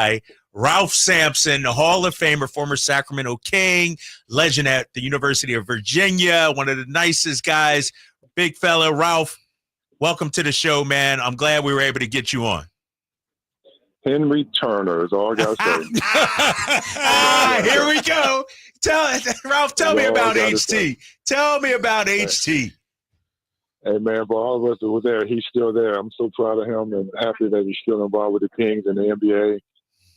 guy, Ralph Sampson, the Hall of Famer, former Sacramento King, legend at the University of Virginia, one of the nicest guys, big fella. Ralph, welcome to the show, man. I'm glad we were able to get you on. Henry Turner is all I got to say. Here we go. Ralph, tell me about HT. Tell me about HT. Hey, man, for all of us that were there, he's still there. I'm so proud of him and happy that he's still involved with the Kings and the NBA.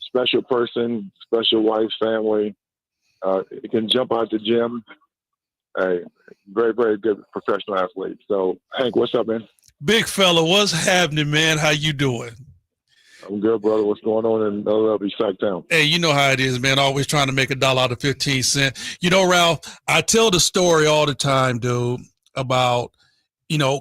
Special person, special wife, family. He can jump out the gym. Hey, very, very good professional athlete. So, Hank, what's up, man? Big fella, what's happening, man? How you doing? I'm good, brother. What's going on in lovely Sactown? Hey, you know how it is, man. Always trying to make $1 out of 15 cents. You know, Ralph, I tell the story all the time, dude, about,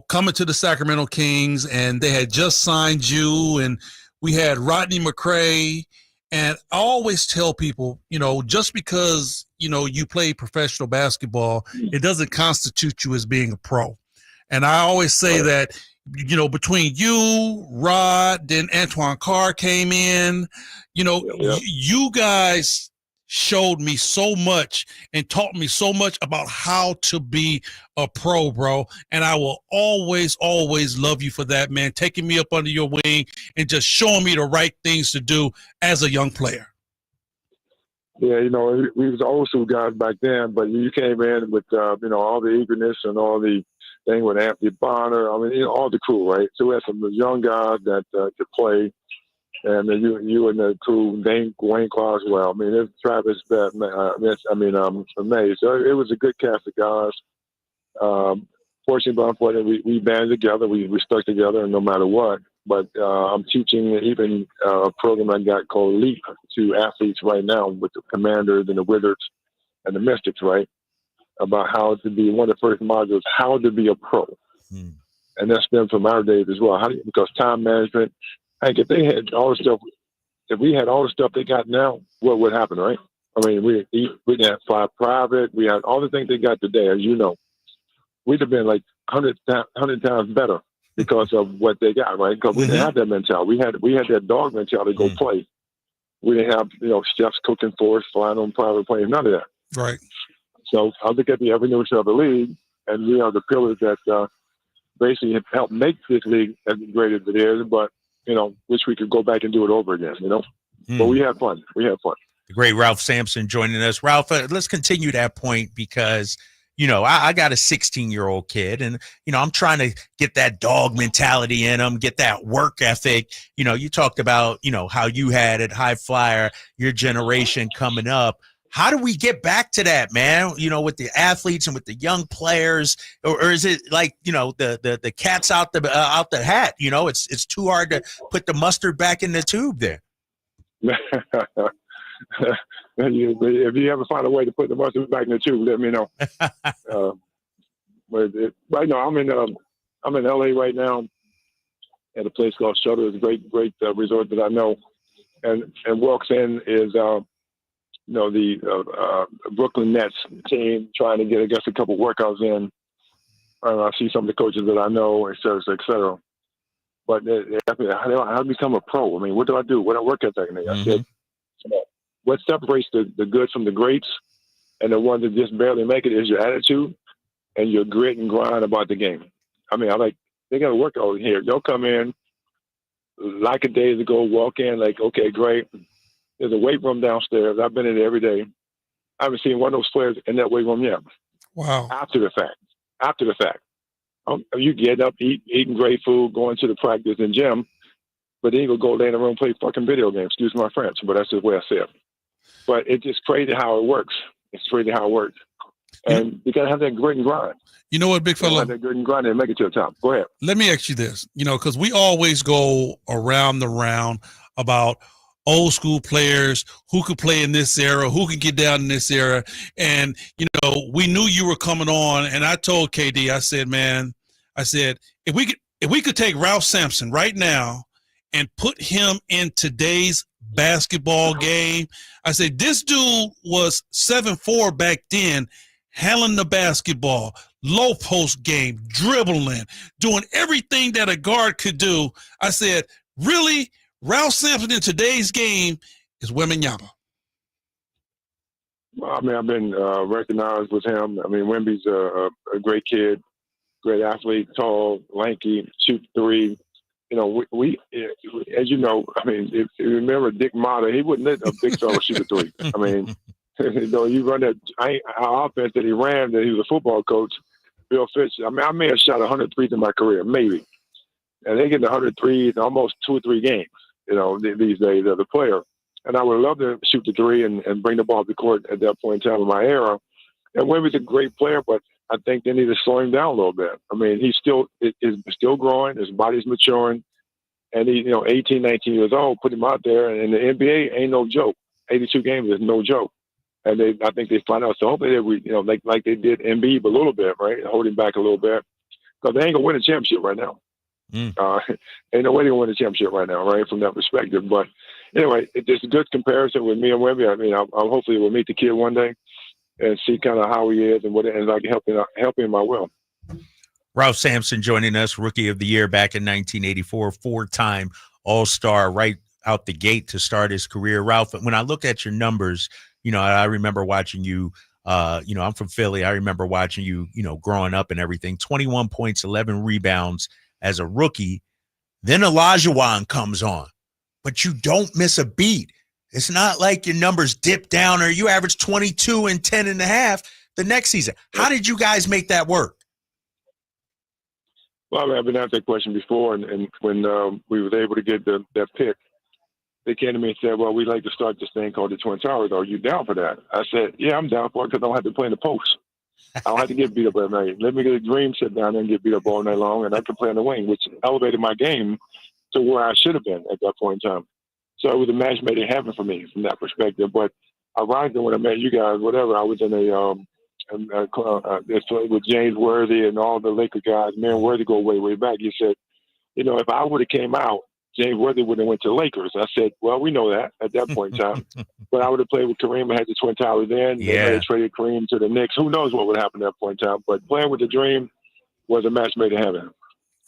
coming to the Sacramento Kings, and they had just signed you, and we had Rodney McCray. And I always tell people, just because, you play professional basketball, it doesn't constitute you as being a pro. And I always say that, between you, Rod, then Antoine Carr came in, you guys showed me so much and taught me so much about how to be a pro, bro. And I will always, always love you for that, man, taking me up under your wing and just showing me the right things to do as a young player. Yeah, we was old school guys back then, but you came in with, all the eagerness and all the thing with Anthony Bonner. I mean, all the crew, right? So we had some young guys that could play. And then you and the crew, Wayne Carswell. I mean, there's Travis May. So it was a good cast of guys. Fortunately, but unfortunately, we banded together. We stuck together, no matter what. But I'm teaching even a program I got called LEAP to athletes right now with the Commanders and the Wizards and the Mystics, right? About how to be one of the first modules, how to be a pro. And that's been from our days as well. Because time management. Like if they had all the stuff, if we had all the stuff they got now, what would happen, right? I mean, we didn't have fly private. We had all the things they got today, as you know. We'd have been like 100 times better because of what they got, right? Because we didn't have that mentality. We had that dog mentality to go play. We didn't have chefs cooking for us, flying on private planes, none of that. Right. So I look at the evolution of the league, and we are the pillars that basically have helped make this league as great as it is, but wish we could go back and do it over again, But we had fun. The great Ralph Sampson joining us. Ralph, let's continue that point because, I got a 16-year-old kid and, I'm trying to get that dog mentality in him, get that work ethic. You talked about, how you had it, high flyer, your generation coming up. How do we get back to that, man? With the athletes and with the young players, or is it like the cat's out the hat? It's too hard to put the mustard back in the tube there. If you ever find a way to put the mustard back in the tube, let me know. Right now, I'm in LA right now at a place called Shutter. It's a great resort that I know, and walks in is. The Brooklyn Nets team trying to get, I guess, a couple workouts in. I see some of the coaches that I know, et cetera. But how do I become a pro? I mean, what do I do? What do I work at that? I said, what separates the good from the greats and the ones that just barely make it is your attitude and your grit and grind about the game. I mean, they got to work out here. They'll come in like a days ago, walk in like, okay, great. There's a weight room downstairs. I've been in it every day. I haven't seen one of those players in that weight room yet. Wow. After the fact. You get up, eating great food, going to the practice and gym, but then you go lay in the room and play fucking video games. Excuse my French, but that's the way I say it. But it's just crazy how it works. And you got to have that grit and grind. You know what, big fella? Have that grit and grind and make it to the top. Go ahead. Let me ask you this, because we always go around the round about old school players who could play in this era, who could get down in this era. And, we knew you were coming on. And I told KD, I said, if we could take Ralph Sampson right now and put him in today's basketball game, I said, this dude was 7'4" back then, handling the basketball, low post game, dribbling, doing everything that a guard could do. I said, really? Ralph Sampson in today's game is Wembanyama. Well, I mean, I've been recognized with him. I mean, Wemby's a great kid, great athlete, tall, lanky, shoot three. You know, we as you know, I mean, if you remember Dick Motta, he wouldn't let a big fella shoot a three. I mean, you know, you run that our offense that he ran, that he was a football coach, Bill Fitch. I mean, I may have shot 100 threes in my career, maybe. And they get 100 threes in almost 2 or 3 games, you know, these days as a player. And I would love to shoot the three and bring the ball to the court at that point in time in my era. And Wemby's a great player, but I think they need to slow him down a little bit. I mean, he's still growing. His body's maturing. And he's, 18, 19 years old, put him out there. And the NBA ain't no joke. 82 games is no joke. And I think they find out. So hopefully they, like they did Embiid a little bit, right? Hold him back a little bit. Because they ain't going to win a championship right now. Ain't no way they're going to win a championship right now, right? From that perspective. But anyway, it's a good comparison with me and Wemby. I mean, I'll hopefully we'll meet the kid one day and see kind of how he is and I can help him I will. Ralph Sampson joining us, Rookie of the Year back in 1984, 4-time All-Star right out the gate to start his career. Ralph, when I look at your numbers, I remember watching you, I'm from Philly. I remember watching you, growing up and everything. 21 points, 11 rebounds as a rookie. Then Olajuwon comes on, but you don't miss a beat. It's not like your numbers dip down or you average 22 and 10 and a half the next season. How did you guys make that work? Well, I mean, I've been asked that question before, and when we was able to get that pick, they came to me and said, well, we'd like to start this thing called the Twin Towers. Are you down for that? I said, yeah, I'm down for it because I don't have to play in the post. I don't have to get beat up every night. Let me get a dream, sit down there and get beat up all night long, and I can play in the wing, which elevated my game to where I should have been at that point in time. So it was a match made in heaven for me from that perspective. But ironically, when I met you guys, whatever, I was in with James Worthy and all the Laker guys. Me and Worthy go way, way back. He said, if I would have came out, James Worthy would have went to the Lakers. I said, well, we know that at that point in time. But I would have played with Kareem. I had the Twin Towers then. Yeah. They might have traded Kareem to the Knicks. Who knows what would happen at that point in time. But playing with the dream was a match made in heaven.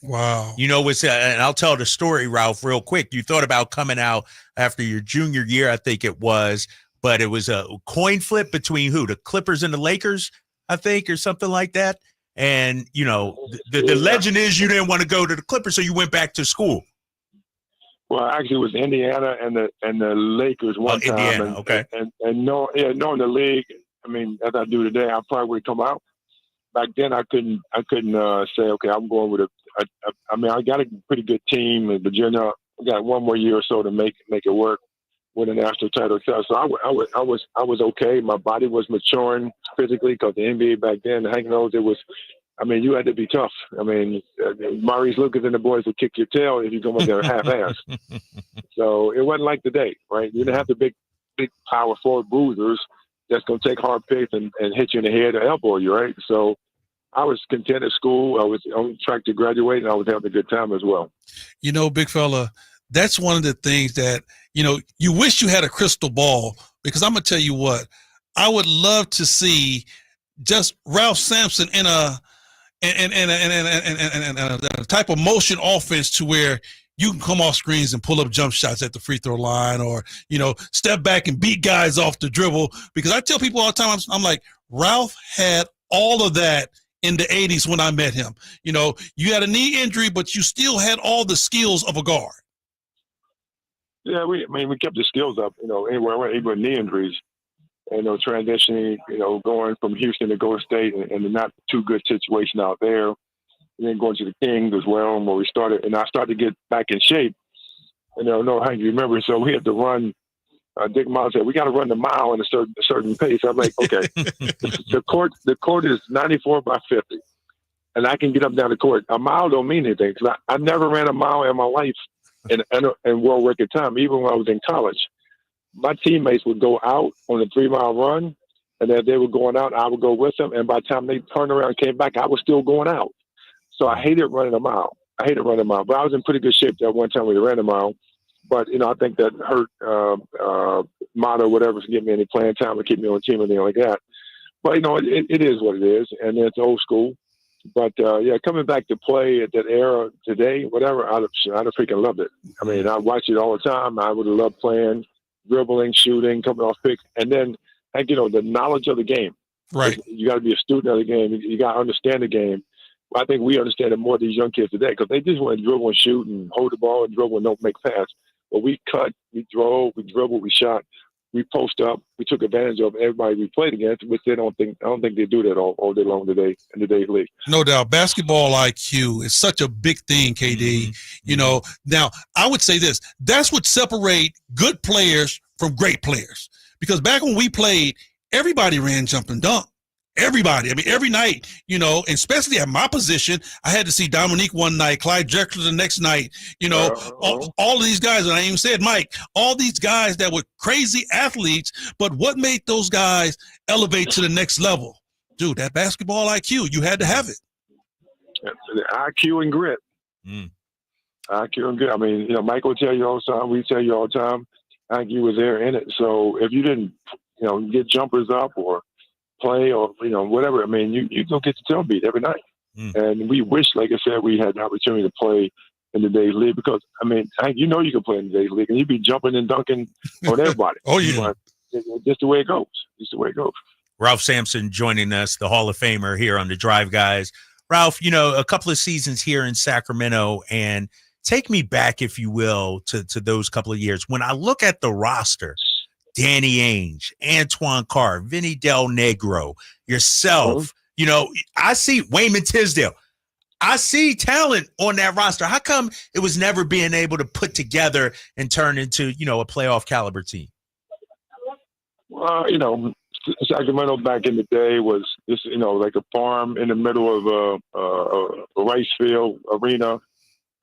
Wow. And I'll tell the story, Ralph, real quick. You thought about coming out after your junior year, I think it was, but it was a coin flip between who? The Clippers and the Lakers, I think, or something like that. And, the legend is you didn't want to go to the Clippers, so you went back to school. Well, actually, it was Indiana and the Lakers one time. Indiana, okay. And knowing the league, I mean, as I do today, I probably would come out. Back then, I couldn't say, okay, I'm going with I got a pretty good team in Virginia. I got one more year or so to make it work, win a national title. So I was okay. My body was maturing physically because the NBA back then, the Hank knows it was. I mean, you had to be tough. I mean, Maurice Lucas and the boys would kick your tail if you go in there half-ass. So it wasn't like today, right? You didn't have the big power forward bruisers that's going to take hard picks and hit you in the head or elbow you, right? So I was content at school. I was on track to graduate, and I was having a good time as well. Big fella, that's one of the things that, you wish you had a crystal ball, because I'm going to tell you what, I would love to see just Ralph Sampson in a type of motion offense to where you can come off screens and pull up jump shots at the free throw line, or, step back and beat guys off the dribble. Because I tell people all the time, I'm like, Ralph had all of that in the 80s when I met him. You had a knee injury, but you still had all the skills of a guard. Yeah, we kept the skills up, anywhere, even with knee injuries. Transitioning, going from Houston to Golden State and the not too good situation out there. And then going to the Kings as well, where we started, and I started to get back in shape. And I don't know how you remember, so we had to run. Dick Miles said, we got to run the mile in a certain pace. I'm like, okay, the court is 94 by 50, and I can get up down the court. A mile don't mean anything, because I never ran a mile in my life in world record time, even when I was in college. My teammates would go out on a 3-mile run, and as they were going out, I would go with them. And by the time they turned around and came back, I was still going out. So I hated running a mile. But I was in pretty good shape that one time we ran a mile. But, I think that hurt Motto, whatever, to get me any playing time or keep me on the team or anything like that. But, it is what it is. And it's old school. But yeah, coming back to play at that era today, whatever, I'd have freaking loved it. I mean, I watch it all the time. I would have loved playing, dribbling, shooting, coming off picks, and then, like, the knowledge of the game. Right. You got to be a student of the game. You got to understand the game. I think we understand it more, these young kids today, because they just want to dribble and shoot and hold the ball and dribble and don't make pass. But we cut, we drove, we dribbled, we shot, we post up, we took advantage of everybody we played against, which I don't think they do that all day long today in today's league. No doubt. Basketball IQ is such a big thing, KD. Now I would say this: that's what separate good players from great players. Because back when we played, everybody ran jump and dunk. Everybody. I mean, every night, especially at my position, I had to see Dominique one night, Clyde Drexler the next night, all of these guys, and I even said, Mike, all these guys that were crazy athletes, but what made those guys elevate to the next level? Dude, that basketball IQ, you had to have it. IQ and grit. IQ and grit. I mean, Mike will tell you all the time, we tell you all the time, IQ was there in it. So if you didn't, get jumpers up or play or whatever, I mean, you don't get to tailbeat every night. And we wish, like I said, we had the opportunity to play in the day's league, because I mean, you can play in the day's league and you'd be jumping and dunking on everybody. Oh yeah, just the way it goes. Just the way it goes. Ralph Sampson joining us, the Hall of Famer here on the Drive Guys. Ralph, a couple of seasons here in Sacramento, and take me back, if you will, to those couple of years. When I look at the roster, Danny Ainge, Antoine Carr, Vinny Del Negro, yourself, I see Wayman Tisdale. I see talent on that roster. How come it was never being able to put together and turn into, a playoff caliber team? Well, Sacramento back in the day was just, like a farm in the middle of a rice field arena.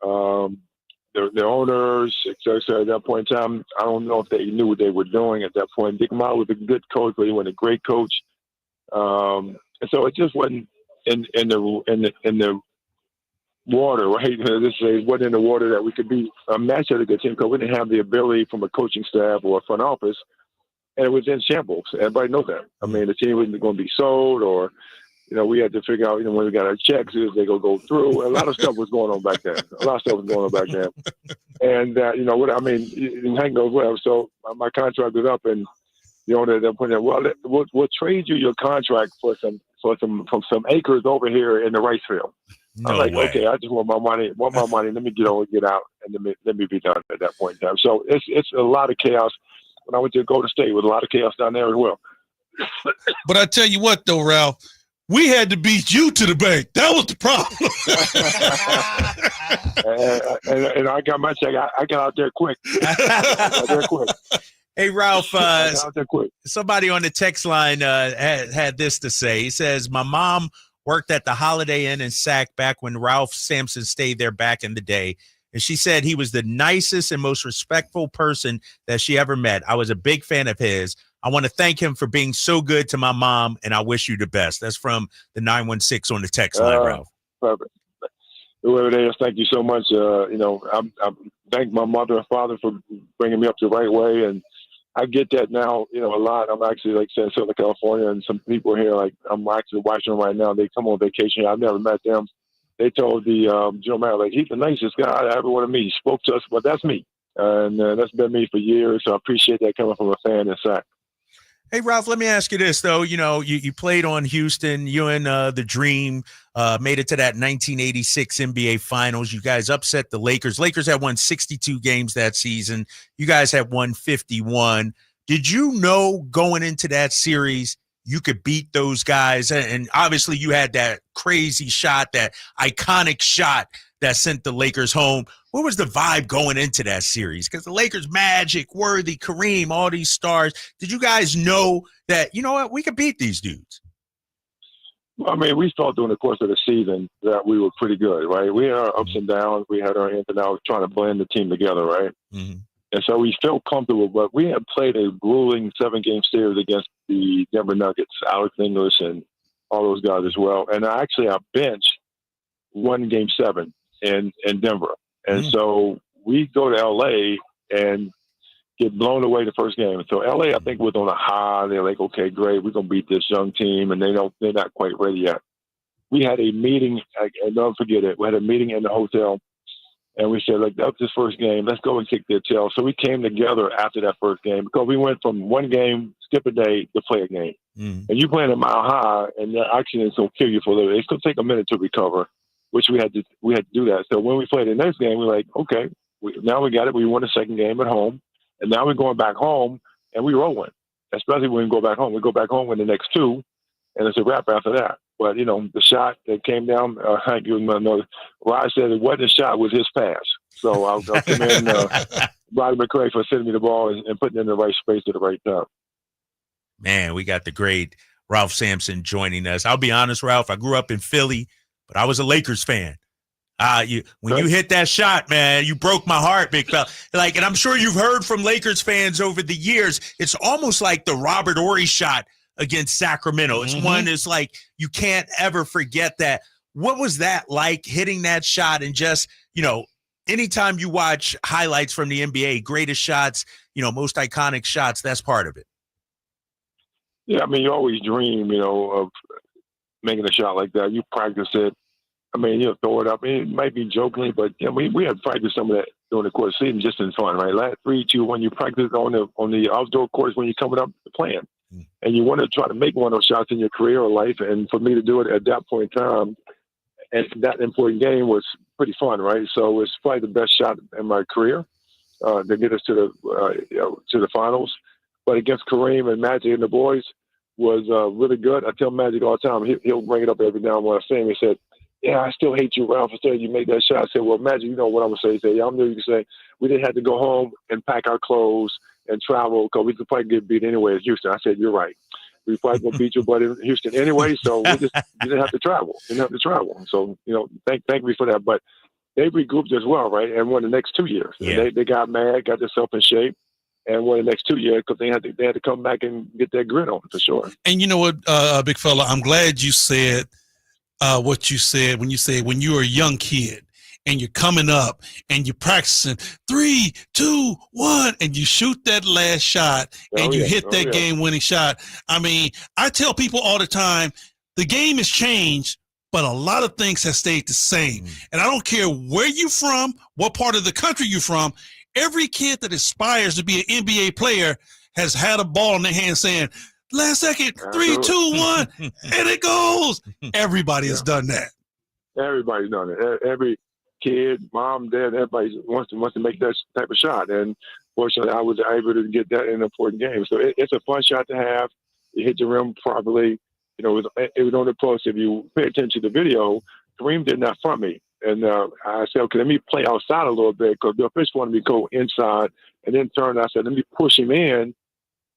The owners, et cetera, at that point in time, I don't know if they knew what they were doing at that point. Dick Mott was a good coach, but he wasn't a great coach. And so it just wasn't in the water, right? It wasn't in the water that we could be a match at a good team, because we didn't have the ability from a coaching staff or a front office, and it was in shambles. Everybody knows that. I mean, the team wasn't going to be sold, or we had to figure out, when we got our checks, they go through. A lot of stuff was going on back then. And, Hank goes, well, so my contract was up, and the owner at that point, well, we'll trade you your contract for some acres over here in the rice field. I'm like, way. Okay, I just want my money. Let me get out, and let me be done at that point in time. So it's a lot of chaos. When I went to Golden State, with a lot of chaos down there as well. But I tell you what, though, Ralph, we had to beat you to the bank. That was the problem. and I got my check. I got out there quick. Hey, Ralph, somebody on the text line had this to say. He says, my mom worked at the Holiday Inn in Sac back when Ralph Sampson stayed there back in the day. And she said he was the nicest and most respectful person that she ever met. I was a big fan of his. I want to thank him for being so good to my mom, and I wish you the best. That's from the 916 on the text line, Ralph. Perfect. Whoever it is, thank you so much. I thank my mother and father for bringing me up the right way, and I get that now, a lot. I'm actually, like I said, in Southern California, and some people here, like, I'm actually watching them right now. They come on vacation. I've never met them. They told the general manager, like, he's the nicest guy I ever want to meet. He spoke to us, but that's me. And that's been me for years, so I appreciate that coming from a fan in Sac. Hey, Ralph, let me ask you this, though. You played on Houston. You and the Dream made it to that 1986 NBA Finals. You guys upset the Lakers. Lakers had won 62 games that season. You guys had won 51. Did you know going into that series you could beat those guys? And obviously you had that crazy shot, that iconic shot that sent the Lakers home. What was the vibe going into that series? Because the Lakers, Magic, Worthy, Kareem, all these stars. Did you guys know that, we could beat these dudes? Well, I mean, we felt during the course of the season that we were pretty good, right? We had our ups and downs. We had our ins and outs, trying to blend the team together, right? Mm-hmm. And so we felt comfortable, but we had played a grueling 7-game series against the Denver Nuggets, Alex English and all those guys as well. And actually, our bench won Game 7 in Denver. And so we go to L.A. and get blown away the first game. And so L.A., I think, was on a high. They're like, okay, great, we're going to beat this young team, and they're not quite ready yet. we had a meeting. I don't forget it. We had a meeting in the hotel, and we said, like, that's this first game. Let's go and kick their tail. So we came together after that first game because we went from one game, skip a day, to play a game. And you playing a mile high, and the accident's gonna kill you for a little bit. It's gonna take a minute to recover, which we had to do that. So when we played the next game, we're like, okay, now we got it. We won the second game at home, and now we're going back home, and we rolling. Especially when we go back home, we go back home with the next two, and it's a wrap after that. But the shot that came down, I give him another. Rod said it wasn't a shot; it was his pass. So I'll commend Roddy McCray for sending me the ball and putting it in the right space at the right time. Man, we got the great Ralph Sampson joining us. I'll be honest, Ralph, I grew up in Philly, but I was a Lakers fan. You hit that shot, man, you broke my heart, big fella. And I'm sure you've heard from Lakers fans over the years, it's almost like the Robert Horry shot against Sacramento. It's one is like you can't ever forget that. What was that like, hitting that shot? And just, anytime you watch highlights from the NBA, greatest shots, most iconic shots, that's part of it. Yeah, I mean, you always dream, of making a shot like that. You practice it. I mean, throw it up. It might be jokingly, but we had practiced some of that during the course of the season, just in fun, right? Last 3, 2, 1, you practice on the outdoor course when you're coming up playing, and you want to try to make one of those shots in your career or life. And for me to do it at that point in time, and that important game was pretty fun, right? So it's probably the best shot in my career to get us to the finals. But against Kareem and Magic and the boys was really good. I tell Magic all the time. He'll bring it up every now and then. I see him. He said, "Yeah, I still hate you, Ralph. I said you made that shot." I said, "Well, Magic, you know what I'm gonna say?" He said, "Yeah, I'm you can say we didn't have to go home and pack our clothes and travel because we could probably get beat anyway at Houston." I said, "You're right. We probably gonna beat your butt in Houston anyway, so you didn't have to travel. So thank me for that." But they regrouped as well, right? And won the next 2 years. Yeah. They got mad, got themselves in shape, and won the next 2 years because they had to come back and get that grit on for sure. And you know what, big fella, I'm glad you said what you said when you were a young kid and you're coming up and you're practicing 3, 2, 1, and you shoot that last shot and you hit that game-winning shot. I mean, I tell people all the time, the game has changed, but a lot of things have stayed the same. And I don't care where you're from, what part of the country you're from, every kid that aspires to be an NBA player has had a ball in their hand saying, last second, 3, 2, 1, and it goes. Everybody has done that. Everybody's done it. Every kid, mom, dad, everybody wants to make that type of shot. And fortunately, I was able to get that in an important game. So it's a fun shot to have. You hit the rim properly. It was on the post. If you pay attention to the video, Kareem did that from me. And I said, okay, let me play outside a little bit because Bill Fish wanted me to go inside and then turn. I said, let me push him in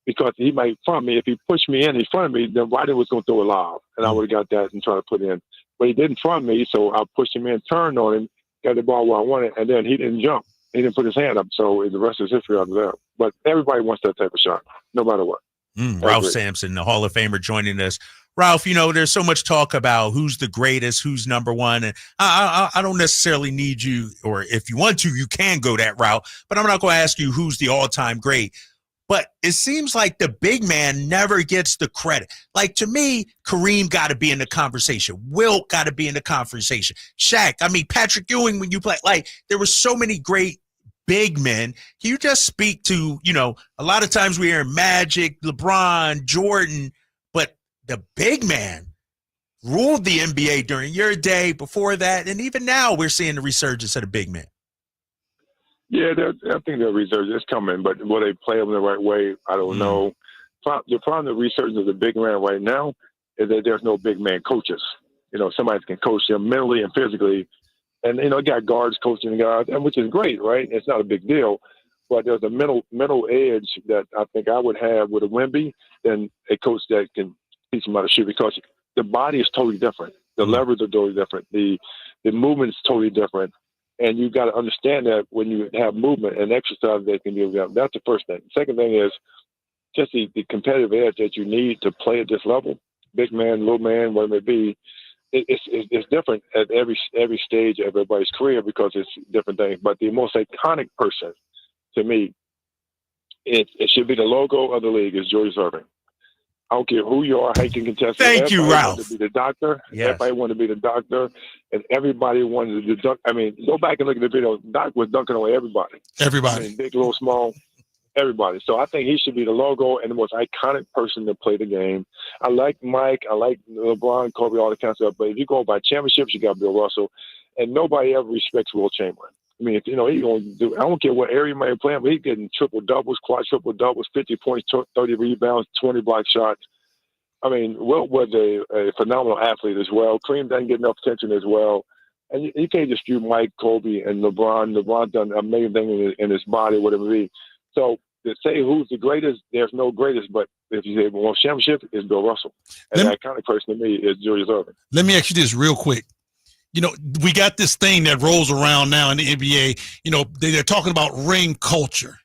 because he might front me. If he pushed me in, he fronted me, then Ryder was going to throw a lob. And I would have got that and try to put in. But he didn't front me, so I pushed him in, turned on him, got the ball where I wanted, and then he didn't jump. He didn't put his hand up. So the rest is history after that. But everybody wants that type of shot, no matter what. Ralph Sampson, the Hall of Famer, joining us. Ralph, there's so much talk about who's the greatest, who's number one. And I don't necessarily need you, or if you want to, you can go that route. But I'm not going to ask you who's the all-time great. But it seems like the big man never gets the credit. Like, to me, Kareem got to be in the conversation. Wilt got to be in the conversation. Shaq, Patrick Ewing, when you play, there were so many great big men. Can you just speak to, a lot of times we hear Magic, LeBron, Jordan, but the big man ruled the NBA during your day, before that, and even now we're seeing the resurgence of the big man. Yeah, I think the resurgence is coming, but will they play them the right way? I don't know. The problem with the resurgence of the big man right now is that there's no big man coaches. Somebody can coach them mentally and physically. And, got guards coaching guys, which is great, right? It's not a big deal. But there's a mental edge that I think I would have with a Wemby than a coach that can teach them how to shoot, because the body is totally different. The levers are totally different. The movement is totally different. And you've got to understand that when you have movement and exercise, they can do that. That's the first thing. The second thing is just the competitive edge that you need to play at this level. Big man, little man, whatever it may be. It's different at every stage of everybody's career because it's different things. But the most iconic person to me, it should be the logo of the league, is George Irving. I don't care who you are, how you can contest. Thank you, Everybody Ralph. wanted to be the doctor. Yes. Everybody wanted to be the doctor, and everybody wanted to dunk. I mean, go back and look at the video. Doc was dunking on everybody. Everybody. I mean, big, little, small, everybody. So I think he should be the logo and the most iconic person to play the game. I like Mike. I like LeBron, Kobe, all that kind of stuff. But if you go by championships, you got Bill Russell, and nobody ever respects Will Chamberlain. I mean, he's going to do. I don't care what area he might be playing, but he's getting triple doubles, quadruple doubles, 50 points, 30 rebounds, 20 block shots. I mean, Wilt was a phenomenal athlete as well. Kareem doesn't get enough attention as well. And you can't dispute Mike, Kobe, and LeBron. LeBron done amazing things in his body, whatever it is. So to say who's the greatest, there's no greatest. But if you say one championship, it's Bill Russell. And that kind of person to me is Julius Erving. Let me ask you this real quick. We got this thing that rolls around now in the NBA. They're talking about ring culture.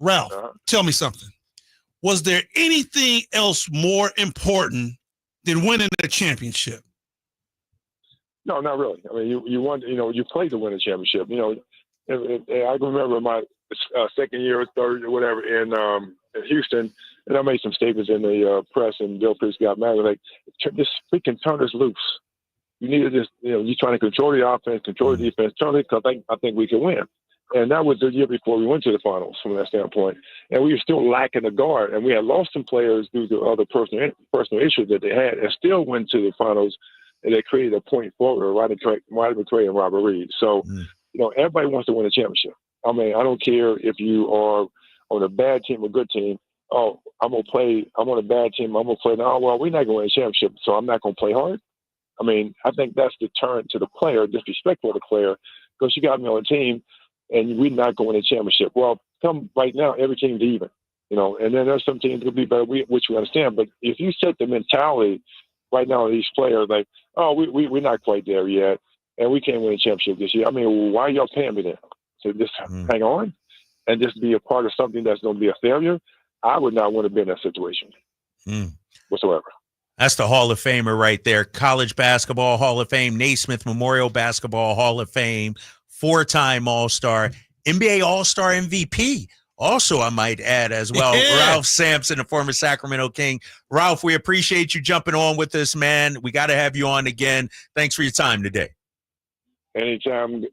Ralph, tell me something. Was there anything else more important than winning a championship? No, not really. I mean, you won. You played to win a championship. I remember my second year or third or whatever in Houston, and I made some statements in the press, and Bill Pierce got mad. Like, just freaking turn us loose. You need to just, you're trying to control the offense, control the defense, turn it, because I think we can win. And that was the year before we went to the finals from that standpoint. And we were still lacking a guard, and we had lost some players due to other personal issues that they had, and still went to the finals. And they created a point forward, Rodney McCray and Robert Reed. So, everybody wants to win a championship. I mean, I don't care if you are on a bad team or good team. Oh, I'm on a bad team. I'm going to play now. Well, we're not going to win a championship, so I'm not going to play hard. I mean, I think that's deterrent to the player, disrespectful to the player, because you got me on a team and we're not going to win a championship. Well, come right now, every team's even, and then there's some teams that will be better, which we understand. But if you set the mentality right now of these players, like, oh, we're not quite there yet, and we can't win a championship this year. I mean, why are y'all paying me then? So just hang on and just be a part of something that's going to be a failure. I would not want to be in that situation whatsoever. That's the Hall of Famer right there. College Basketball Hall of Fame, Naismith Memorial Basketball Hall of Fame, 4-time All-Star, NBA All-Star MVP. Also, I might add as well, Ralph Sampson, a former Sacramento King. Ralph, we appreciate you jumping on with us, man. We got to have you on again. Thanks for your time today. Anytime.